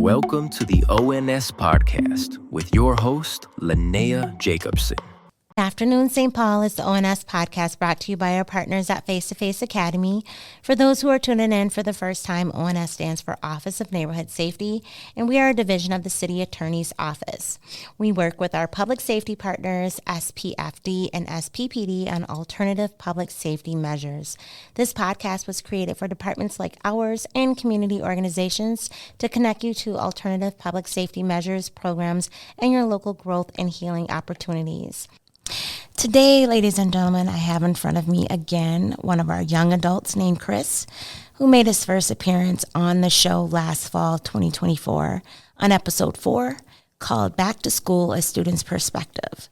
Welcome to the ONS podcast with your host, Linnea Jacobson. Good afternoon, St. Paul is the ONS podcast brought to you by our partners at Face to Face Academy. For those who are tuning in for the first time, ONS stands for Office of Neighborhood Safety, and we are a division of the City Attorney's Office. We work with our public safety partners, SPFD and SPPD, on alternative public safety measures. This podcast was created for departments like ours and community organizations to connect you to alternative public safety measures, programs, and your local growth and healing opportunities. Today, ladies and gentlemen, I have in front of me again one of our young adults named Chris, who made his first appearance on the show last fall 2024 on episode 4 called Back to School: A Student's Perspective.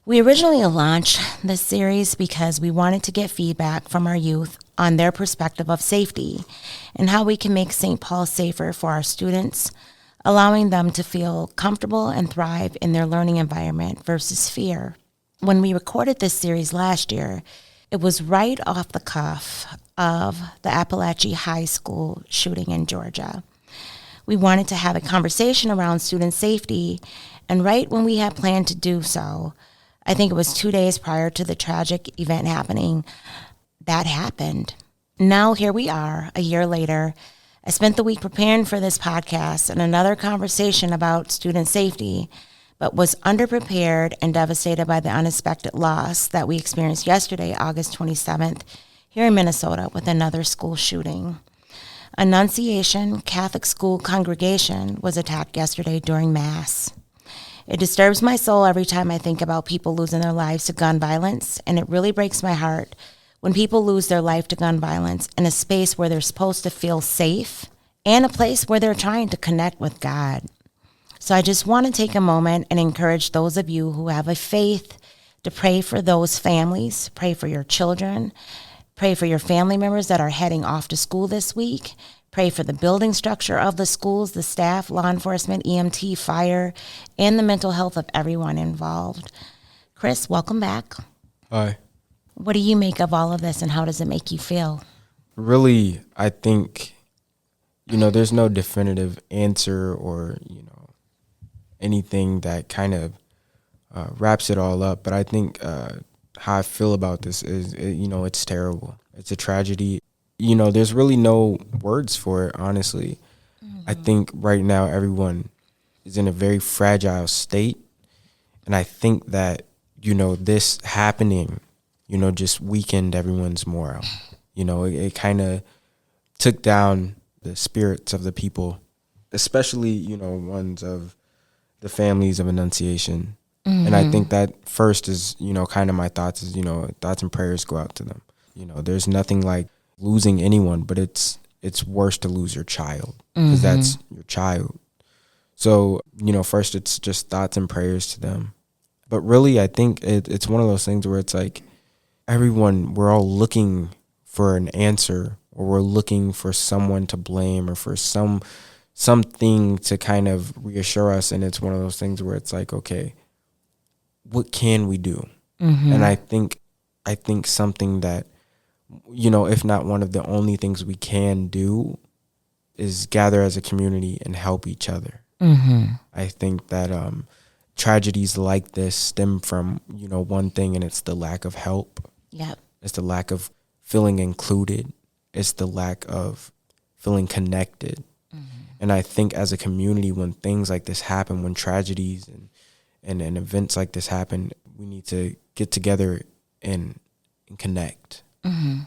We originally launched this series because we wanted to get feedback from our youth on their perspective of safety and how we can make St. Paul safer for our students, allowing them to feel comfortable and thrive in their learning environment versus fear. When we recorded this series last year, it was right off the cuff of the Appalachia High School shooting in Georgia. We wanted to have a conversation around student safety, and right when we had planned to do so, I think it was 2 days prior to the tragic event happening, that happened. Now here we are, a year later. I spent the week preparing for this podcast and another conversation about student safety, but was underprepared and devastated by the unexpected loss that we experienced yesterday, August 27th, here in Minnesota with another school shooting. Annunciation Catholic School congregation was attacked yesterday during Mass. It disturbs my soul every time I think about people losing their lives to gun violence, and it really breaks my heart when people lose their life to gun violence in a space where they're supposed to feel safe and a place where they're trying to connect with God. So I just want to take a moment and encourage those of you who have a faith to pray for those families, pray for your children, pray for your family members that are heading off to school this week, pray for the building structure of the schools, the staff, law enforcement, EMT, fire, and the mental health of everyone involved. Chris, welcome back. Hi. What do you make of all of this, and how does it make you feel? Really, I think, there's no definitive answer or, anything that kind of wraps it all up. But I think how I feel about this is, it's terrible. It's a tragedy. There's really no words for it, honestly. Mm-hmm. I think right now everyone is in a very fragile state. And I think that, this happening, just weakened everyone's morale. It kind of took down the spirits of the people, especially, ones of the families of Annunciation. Mm-hmm. And I think that first is, kind of my thoughts is, thoughts and prayers go out to them. There's nothing like losing anyone, but it's worse to lose your child, because that's your child. So, first it's just thoughts and prayers to them. But really, I think it's one of those things where it's like we're all looking for an answer, or we're looking for someone to blame, or for something to kind of reassure us. And it's one of those things where it's like, okay, what can we do? Mm-hmm. And I think something that, if not one of the only things we can do, is gather as a community and help each other. Mm-hmm. I think that tragedies like this stem from, one thing, and it's the lack of help. Yep. It's the lack of feeling included. It's the lack of feeling connected. Mm-hmm. And I think as a community, when things like this happen, when tragedies and events like this happen, we need to get together and connect. Mm-hmm.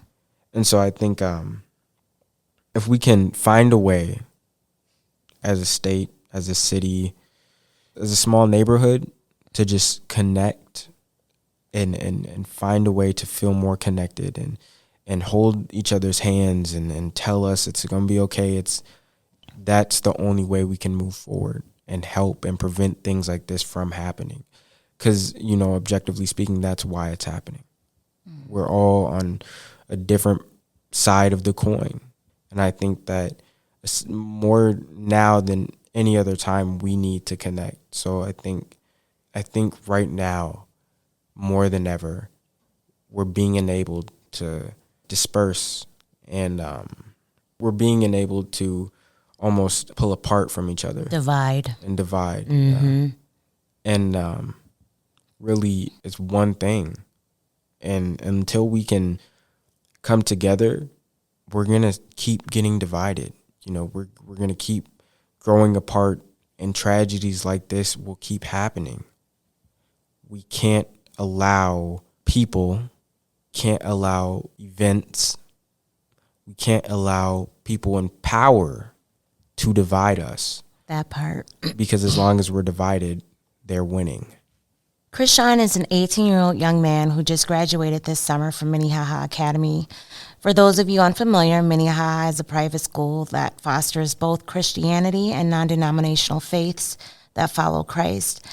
And so I think if we can find a way as a state, as a city, as a small neighborhood, to just connect and find a way to feel more connected and hold each other's hands and tell us it's going to be okay, that's the only way we can move forward and help and prevent things like this from happening. Because, objectively speaking, that's why it's happening. Mm-hmm. We're all on a different side of the coin. And I think that more now than any other time, we need to connect. So I think right now, more than ever, we're being enabled to disperse, and we're being enabled to almost pull apart from each other. Divide. And really, it's one thing. And until we can come together, we're going to keep getting divided. You know, we're going to keep growing apart, and tragedies like this will keep happening. We can't allow people, can't allow events, we can't allow people in power to divide us. That part. Because as long as we're divided, they're winning. Chris Sean is an 18-year-old young man who just graduated this summer from Minnehaha Academy. For those of you unfamiliar, Minnehaha is a private school that fosters both Christianity and non-denominational faiths that follow Christ.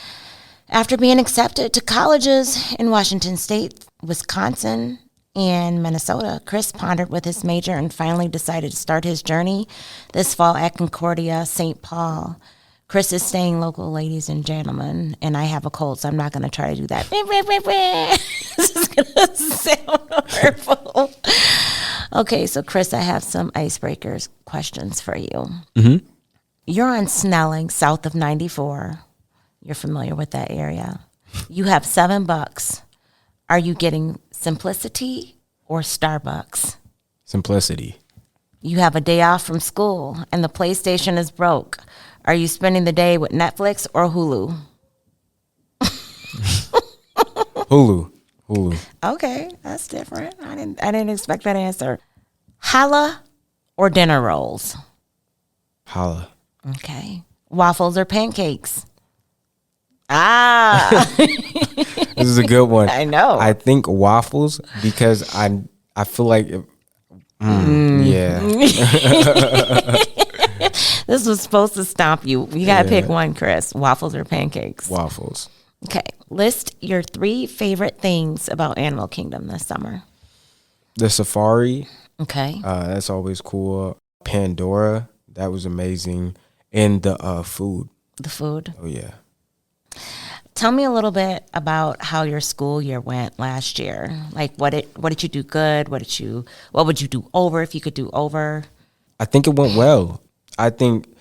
After being accepted to colleges in Washington State, Wisconsin, and Minnesota, Chris pondered with his major and finally decided to start his journey this fall at Concordia St. Paul. Chris is staying local, ladies and gentlemen, and I have a cold, so I'm not going to try to do that. This is going to sound horrible. Okay, so Chris, I have some icebreakers questions for you. Mm-hmm. You're on Snelling, south of 94. You're familiar with that area. You have $7. Are you getting Simplicity or Starbucks? Simplicity. You have a day off from school and the PlayStation is broke. Are you spending the day with Netflix or Hulu? Hulu. Okay, that's different. I didn't expect that answer. Challah or dinner rolls? Challah. Okay. Waffles or pancakes? Ah. This is a good one. I know. I think waffles because I feel like yeah. This was supposed to stomp you. You got to pick one, Chris. Waffles or pancakes? Waffles. Okay. List your 3 favorite things about Animal Kingdom this summer. The safari. Okay. That's always cool. Pandora. That was amazing. And the food. The food. Oh, yeah. Tell me a little bit about how your school year went last year. Like, what did you do good? What would you do over if you could do over? I think it went well. I think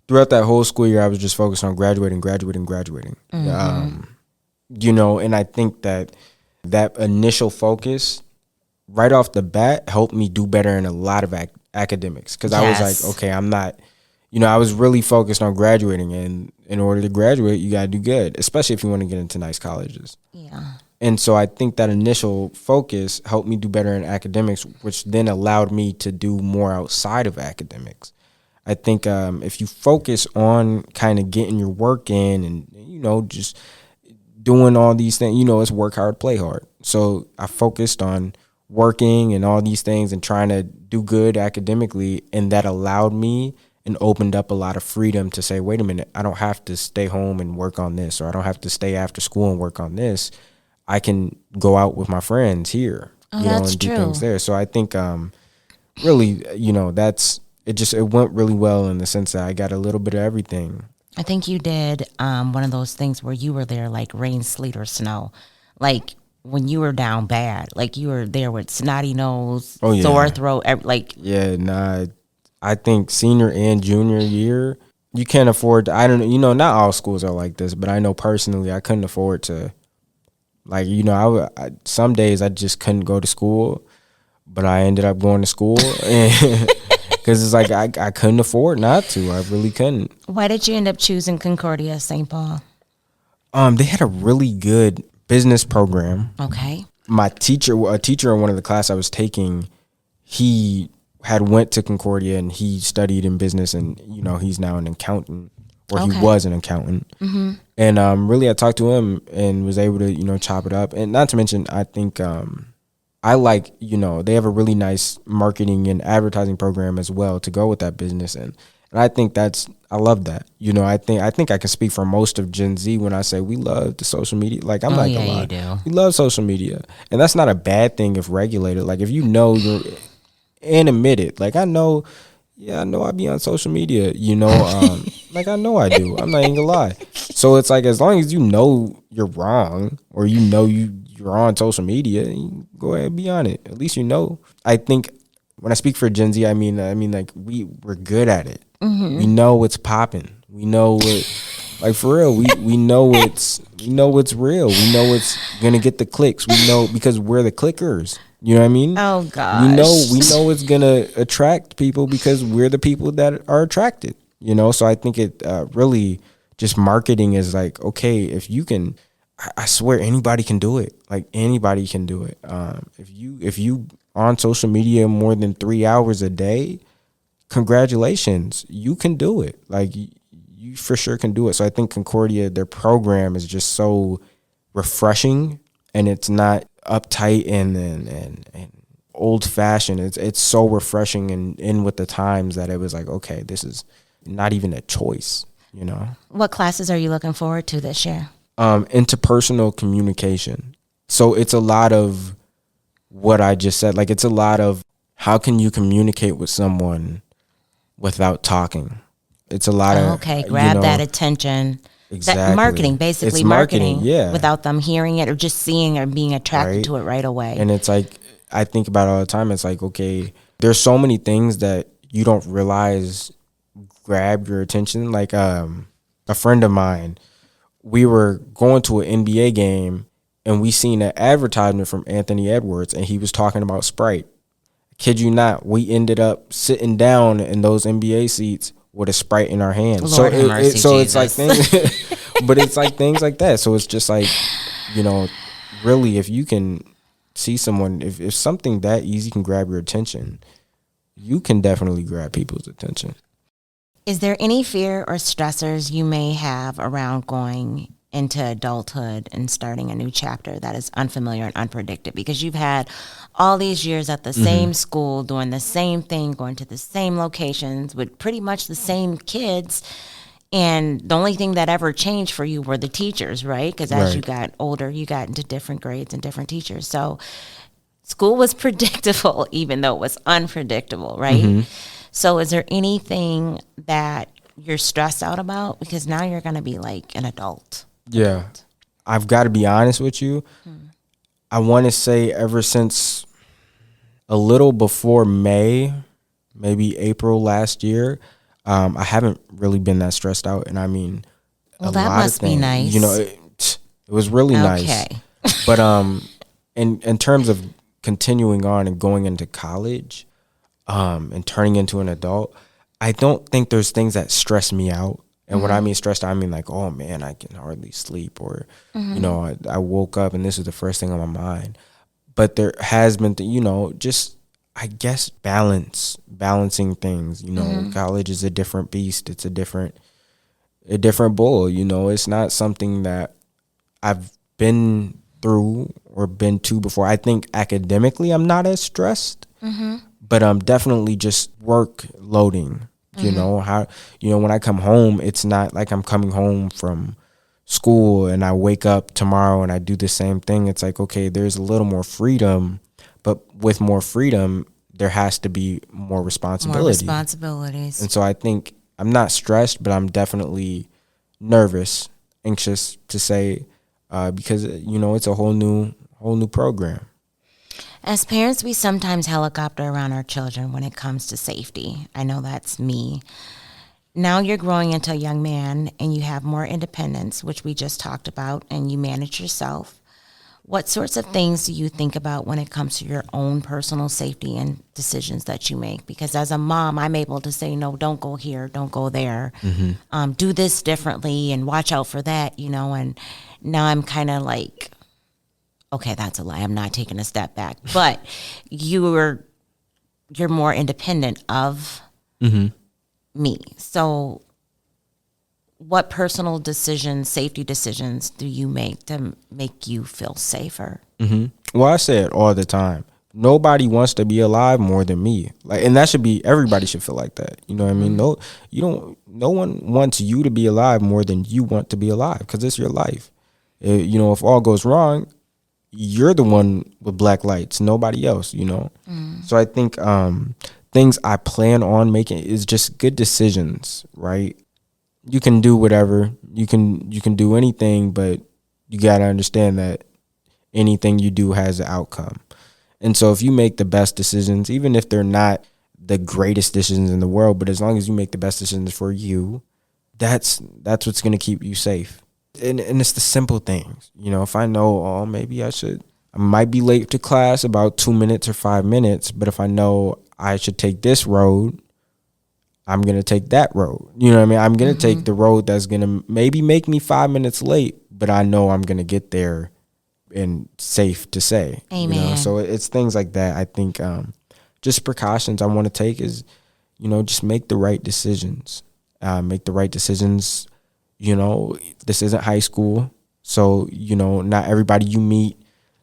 throughout that whole school year, I was just focused on graduating. Mm-hmm. And I think that initial focus right off the bat helped me do better in a lot of academics. Because I was like, okay, I'm not, I was really focused on graduating. And in order to graduate, you got to do good, especially if you want to get into nice colleges. Yeah. And so I think that initial focus helped me do better in academics, which then allowed me to do more outside of academics. I think if you focus on kind of getting your work in and, just doing all these things, it's work hard, play hard. So I focused on working and all these things and trying to do good academically. And that allowed me and opened up a lot of freedom to say, wait a minute, I don't have to stay home and work on this, or I don't have to stay after school and work on this. I can go out with my friends here, that's and do true. things there. So I think really, it went really well in the sense that I got a little bit of everything. I think you did one of those things where you were there like rain, sleet, or snow. Like when you were down bad, like you were there with snotty nose, sore throat, I think senior and junior year, you can't afford to, I don't know, not all schools are like this, but I know personally I couldn't afford to, some days I just couldn't go to school, but I ended up going to school because it's like I couldn't afford not to. I really couldn't. Why did you end up choosing Concordia St. Paul? They had a really good business program. Okay. A teacher in one of the class I was taking, he had went to Concordia and he studied in business, and he's now an accountant, or he was an accountant. Mm-hmm. And really I talked to him and was able to chop it up. And not to mention, I think I like, they have a really nice marketing and advertising program as well to go with that business. And I think I love that. I think I can speak for most of Gen Z when I say we love the social media. Like, I'm not gonna lie. You do. We love social media. And that's not a bad thing if regulated. Like, if you're and admit it. Like, I know I be on social media, like, I know I do. I'm not even gonna lie. So it's like, as long as you're wrong, or you're on social media, you go ahead and be on it. At least I think when I speak for Gen Z, I mean like we're good at it. Mm-hmm. We know what's popping. We know what, like for real. We know what's real. We know what's gonna get the clicks. We know because we're the clickers. You know what I mean? Oh gosh. We know it's gonna attract people because we're the people that are attracted. You know, so I think it really just marketing is like, okay, if you can, I swear anybody can do it. Like anybody can do it. If you on social media more than 3 hours a day, congratulations, you can do it. Like you for sure can do it. So I think Concordia, their program is just so refreshing, and it's not uptight and old fashioned. It's so refreshing and in with the times that it was like, okay, this is not even a choice, you know. What classes are you looking forward to this year? Interpersonal communication. So it's a lot of what I just said. Like it's a lot of how can you communicate with someone without talking. It's a lot of grab that attention. Exactly. That marketing, basically it's marketing, yeah. Without them hearing it or just seeing or being attracted to it right away. And it's like, I think about it all the time. It's like, okay, there's so many things that you don't realize grab your attention. Like a friend of mine, we were going to an NBA game and we seen an advertisement from Anthony Edwards and he was talking about Sprite. Kid you not, we ended up sitting down in those NBA seats with a Sprite in our hands. Lord have mercy, it's like things, but it's like things like that. So it's just like, you know, really, if you can see someone, if something that easy can grab your attention, you can definitely grab people's attention. Is there any fear or stressors you may have around going into adulthood and starting a new chapter that is unfamiliar and unpredicted? Because you've had all these years at the same school, doing the same thing, going to the same locations with pretty much the same kids. And the only thing that ever changed for you were the teachers, right? Because as you got older, you got into different grades and different teachers. So school was predictable, even though it was unpredictable, right? Mm-hmm. So is there anything that you're stressed out about? Because now you're going to be like an adult. Yeah. I've got to be honest with you. I want to say ever since a little before May, maybe April last year, I haven't really been that stressed out. And I mean, well, that must be nice. You know, it was really nice. But in terms of continuing on and going into college and turning into an adult, I don't think there's things that stress me out. And when I mean stressed, I mean like, oh man, I can hardly sleep, or you know, I woke up and this is the first thing on my mind. But there has been, you know, just I guess balancing things. You know, college is a different beast. It's a different bull. You know, it's not something that I've been through or been to before. I think academically, I'm not as stressed, but I'm definitely just work loading. You know, when I come home, it's not like I'm coming home from school and I wake up tomorrow and I do the same thing. It's like, okay, there's a little more freedom, but with more freedom, there has to be more responsibility. More responsibilities. And so I think I'm not stressed, but I'm definitely nervous, anxious to say, because, you know, it's a whole new program. As parents, we sometimes helicopter around our children when it comes to safety. I know that's me. Now you're growing into a young man and you have more independence, which we just talked about, and you manage yourself. What sorts of things do you think about when it comes to your own personal safety and decisions that you make? Because as a mom, I'm able to say, no, don't go here, don't go there, do this differently and watch out for that, you know, and now I'm kind of like, okay, that's a lie. I'm not taking a step back. But you're more independent of me. So what personal decisions, safety decisions do you make to make you feel safer? Well, I say it all the time. Nobody wants to be alive more than me. Like, and that should be, everybody should feel like that. You know what I mean? No one wants you to be alive more than you want to be alive, because it's your life. You know, if all goes wrong, you're the one with black lights, nobody else, you know? So I think things I plan on making is just good decisions, right? You can do whatever, you can do anything, but you got to understand that anything you do has an outcome. And so if you make the best decisions, even if they're not the greatest decisions in the world, but as long as you make the best decisions for you, that's what's going to keep you safe. And it's the simple things. You know, if I know, oh, maybe I might be late to class about 2 minutes or 5 minutes, but if I know I should take this road, I'm going to take that road. You know what I mean? I'm going to take the road that's going to maybe make me 5 minutes late, but I know I'm going to get there and safe to say. Amen. You know? So it's things like that. I think just precautions I want to take is, you know, just make the right decisions. Make the right decisions. You know, this isn't high school. So, you know, not everybody you meet,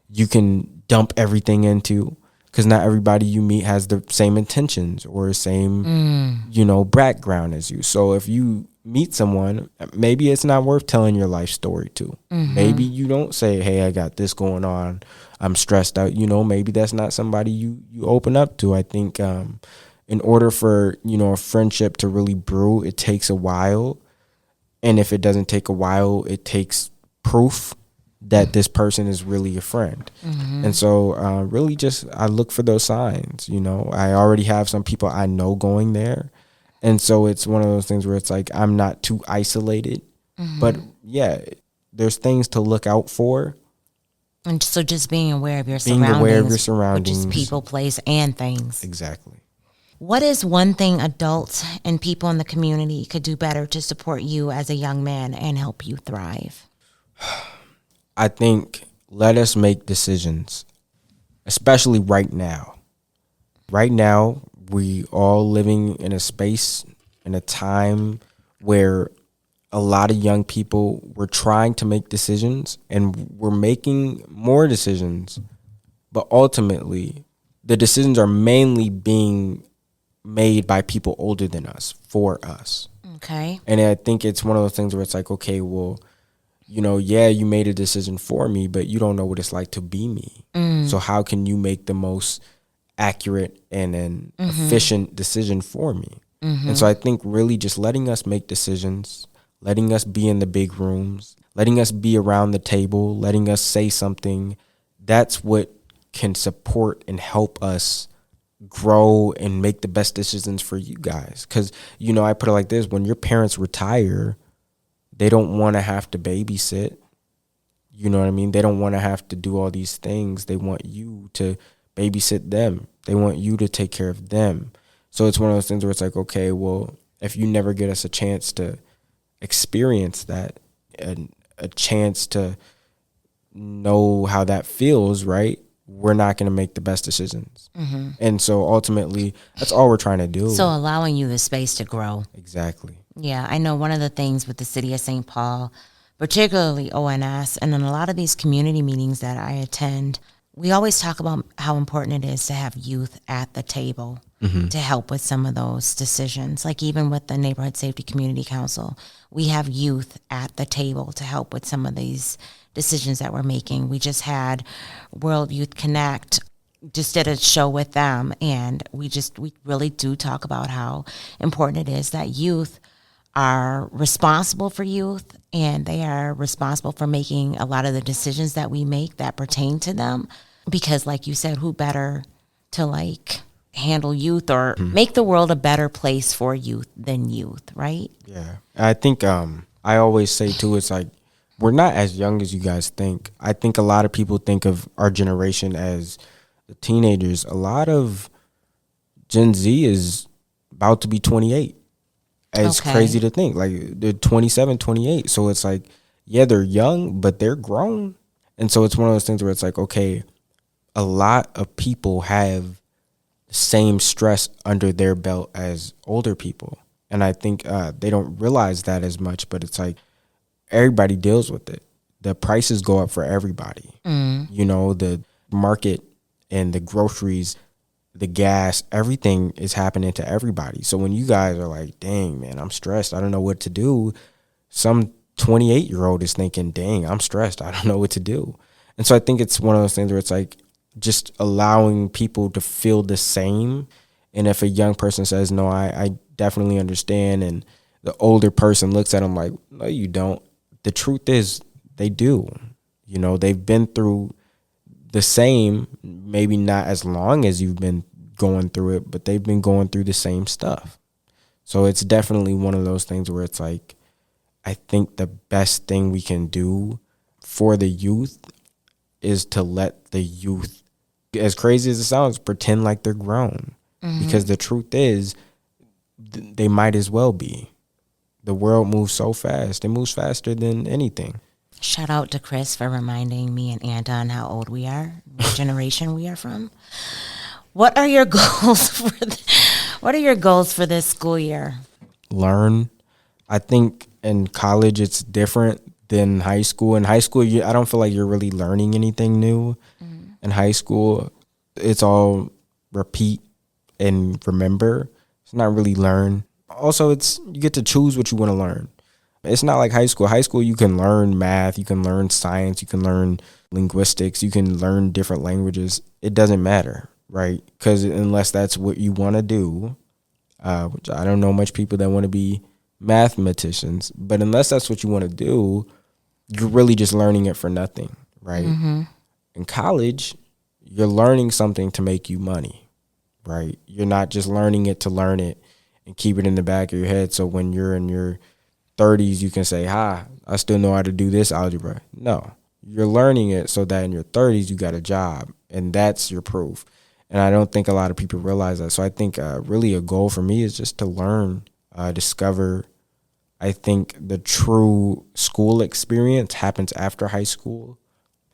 you can dump everything into, because not everybody you meet has the same intentions or same, you know, background as you. So if you meet someone, maybe it's not worth telling your life story to. Maybe you don't say, hey, I got this going on, I'm stressed out. You know, maybe that's not somebody you open up to. I think in order for, you know, a friendship to really brew, it takes a while. And if it doesn't take a while, it takes proof that this person is really a friend. And so really just I look for those signs. You know, I already have some people I know going there. And so it's one of those things where it's like I'm not too isolated. But yeah, there's things to look out for. And so just being aware of your surroundings. Which is people, place, and things. Exactly. What is one thing adults and people in the community could do better to support you as a young man and help you thrive? I think let us make decisions, especially right now. Right now, we all living in a space, in a time where a lot of young people were trying to make decisions, and we're making more decisions. But ultimately, the decisions are mainly being made by people older than us, for us. Okay. And I think it's one of those things where it's like, okay, well, you know, yeah, you made a decision for me, but you don't know what it's like to be me. So how can you make the most accurate and an efficient decision for me? And so I think really just letting us make decisions, letting us be in the big rooms, letting us be around the table, letting us say something, that's what can support and help us grow and make the best decisions for you guys. Because, you know, I put it like this: when your parents retire, they don't want to have to babysit. You know what I mean? They don't want to have to do all these things. They want you to babysit them. They want you to take care of them. So it's one of those things where it's like, okay, well, if you never get us a chance to experience that, and a chance to know how that feels, right, we're not going to make the best decisions. And so ultimately, that's all we're trying to do. So allowing you the space to grow. Exactly. Yeah, I know one of the things with the city of St. Paul, particularly ONS, and in a lot of these community meetings that I attend, we always talk about how important it is to have youth at the table to help with some of those decisions. Like even with the Neighborhood Safety Community Council, we have youth at the table to help with some of these decisions that we're making. We just had World Youth Connect, just did a show with them, and we really do talk about how important it is that youth are responsible for youth, and they are responsible for making a lot of the decisions that we make that pertain to them. Because like you said, who better to like handle youth or make the world a better place for youth than youth, right? Yeah. I think I always say too, it's like, we're not as young as you guys think. I think a lot of people think of our generation as the teenagers. A lot of Gen Z is about to be 28. It's crazy to think. Like, they're 27, 28. So it's like, yeah, they're young, but they're grown. And so it's one of those things where it's like, okay, a lot of people have the same stress under their belt as older people. And I think they don't realize that as much, but it's like everybody deals with it. The prices go up for everybody. You know, the market and the groceries, the gas, everything is happening to everybody. So when you guys are like, dang, man, I'm stressed, I don't know what to do, some 28-year-old is thinking, dang, I'm stressed, I don't know what to do. And so I think it's one of those things where it's like just allowing people to feel the same. And if a young person says, no, I definitely understand, and the older person looks at them like, no, you don't. The truth is they do. You know, they've been through the same, maybe not as long as you've been going through it, but they've been going through the same stuff. So it's definitely one of those things where it's like, I think the best thing we can do for the youth is to let the youth, as crazy as it sounds, pretend like they're grown. Because the truth is, they might as well be. The world moves so fast. It moves faster than anything. Shout out to Chris for reminding me and Anton how old we are, what generation we are from. What are your goals for this school year? Learn. I think in college it's different than high school. In high school, I don't feel like you're really learning anything new. In high school, it's all repeat and remember. It's not really learn. Also, you get to choose what you want to learn. It's not like high school. High school, you can learn math, you can learn science, you can learn linguistics, you can learn different languages. It doesn't matter, right? Because unless that's what you want to do, which I don't know much people that want to be mathematicians, but unless that's what you want to do, you're really just learning it for nothing, right? In college, you're learning something to make you money, right? You're not just learning it to learn it and keep it in the back of your head. So when you're in your 30s, you can say, I still know how to do this algebra. No, you're learning it so that in your 30s, you got a job, and that's your proof. And I don't think a lot of people realize that. So I think really a goal for me is just to learn, discover. I think the true school experience happens after high school,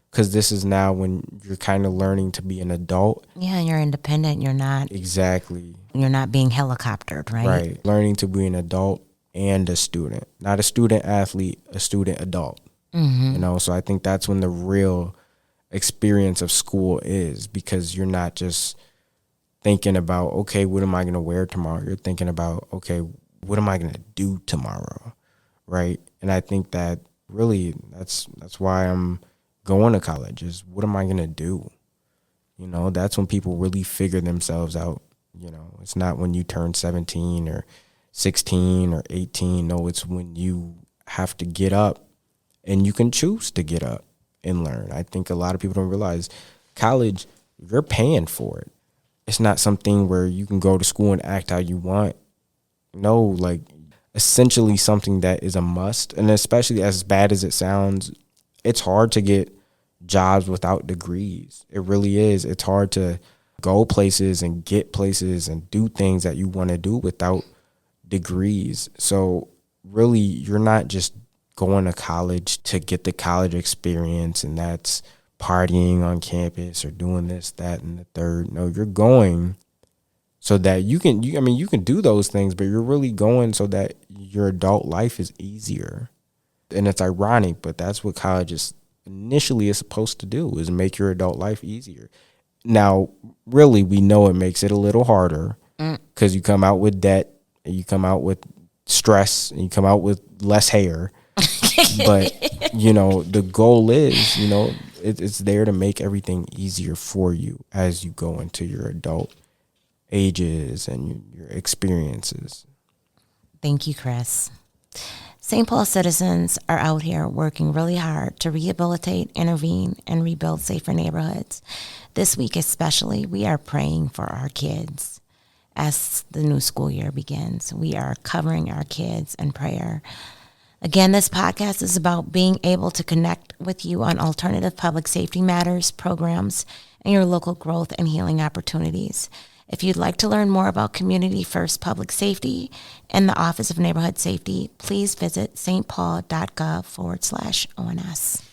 because this is now when you're kind of learning to be an adult. Yeah, you're independent. You're not. Exactly. You're not being helicoptered, right? Right. Learning to be an adult and a student. Not a student athlete, a student adult. You know, so I think that's when the real experience of school is, because you're not just thinking about, okay, what am I going to wear tomorrow? You're thinking about, okay, what am I going to do tomorrow? Right. And I think that really that's why I'm going to college, is what am I going to do? You know, that's when people really figure themselves out. You know, it's not when you turn 17 or 16 or 18. No, it's when you have to get up, and you can choose to get up and learn. I think a lot of people don't realize college, you're paying for it. It's not something where you can go to school and act how you want. No, like essentially something that is a must. And especially as bad as it sounds, it's hard to get jobs without degrees. It really is. It's hard to go places and get places and do things that you want to do without degrees. So really, you're not just going to college to get the college experience, and that's partying on campus or doing this, that, and the third. No, you're going so that you can do those things, but you're really going so that your adult life is easier. And it's ironic, but that's what college is initially is supposed to do, is make your adult life easier. Now, really, we know it makes it a little harder, because you come out with debt, and you come out with stress, and you come out with less hair. But, you know, the goal is, you know, it's there to make everything easier for you as you go into your adult ages and your experiences. Thank you, Chris. St. Paul citizens are out here working really hard to rehabilitate, intervene, and rebuild safer neighborhoods. This week especially, we are praying for our kids as the new school year begins. We are covering our kids in prayer. Again, this podcast is about being able to connect with you on alternative public safety matters, programs, and your local growth and healing opportunities. If you'd like to learn more about Community First Public Safety and the Office of Neighborhood Safety, please visit stpaul.gov/ONS.